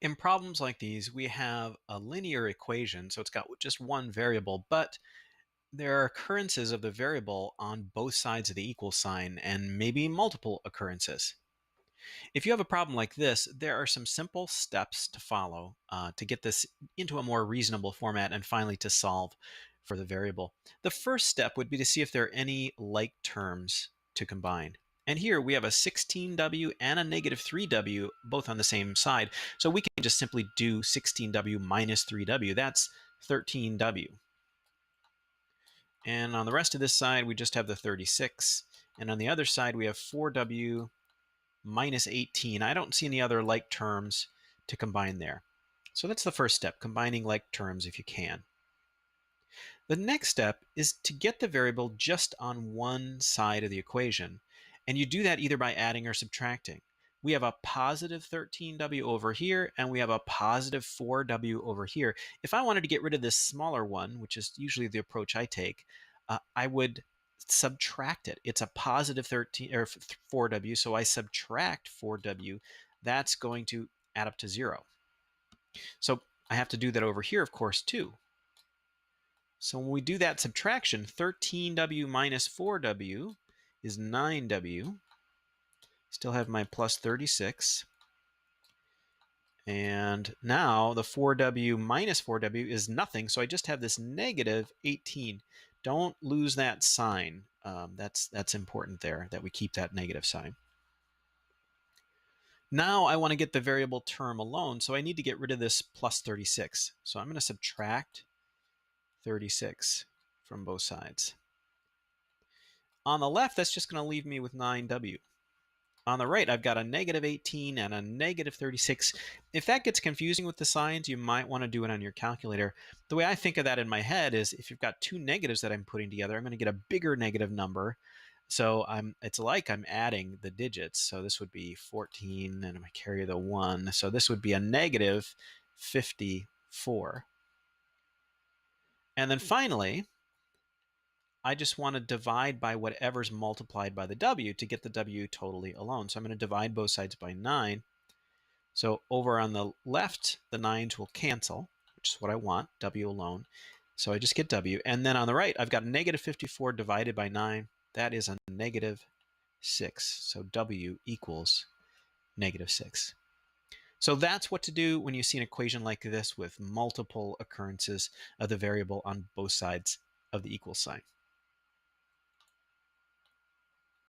In problems like these, we have a linear equation, so it's got just one variable, but there are occurrences of the variable on both sides of the equal sign, and maybe multiple occurrences. If you have a problem like this, there are some simple steps to follow to get this into a more reasonable format and finally to solve for the variable. The first step would be to see if there are any like terms to combine. And here we have a 16w and a negative 3w both on the same side. So we can just simply do 16w minus 3w. That's 13w. And on the rest of this side, we just have the 36. And on the other side, we have 4w minus 18. I don't see any other like terms to combine there. So that's the first step, combining like terms if you can. The next step is to get the variable just on one side of the equation. And you do that either by adding or subtracting. We have a positive 13w over here, and we have a positive 4w over here. If I wanted to get rid of this smaller one, which is usually the approach I take, I would subtract it. It's a positive 13 or 4w, so I subtract 4w. That's going to add up to 0. So I have to do that over here, of course, too. So when we do that subtraction, 13w minus 4w is 9w. Still have my plus 36. And now the 4w minus 4w is nothing, so I just have this negative 18. Don't lose that sign. That's important there, that we keep that negative sign. Now I want to get the variable term alone, so I need to get rid of this plus 36. So I'm going to subtract 36 from both sides. On the left, that's just going to leave me with 9w. On the right, I've got a negative 18 and a negative 36. If that gets confusing with the signs, you might want to do it on your calculator. The way I think of that in my head is if you've got two negatives that I'm putting together, I'm going to get a bigger negative number. So it's like I'm adding the digits. So this would be 14, and I carry the 1. So this would be a negative 54. And then finally, I just want to divide by whatever's multiplied by the w to get the w totally alone. So I'm going to divide both sides by 9. So over on the left, the 9s will cancel, which is what I want, w alone. So I just get w. And then on the right, I've got negative 54 divided by 9. That is a negative 6. So w equals negative 6. So that's what to do when you see an equation like this with multiple occurrences of the variable on both sides of the equal sign.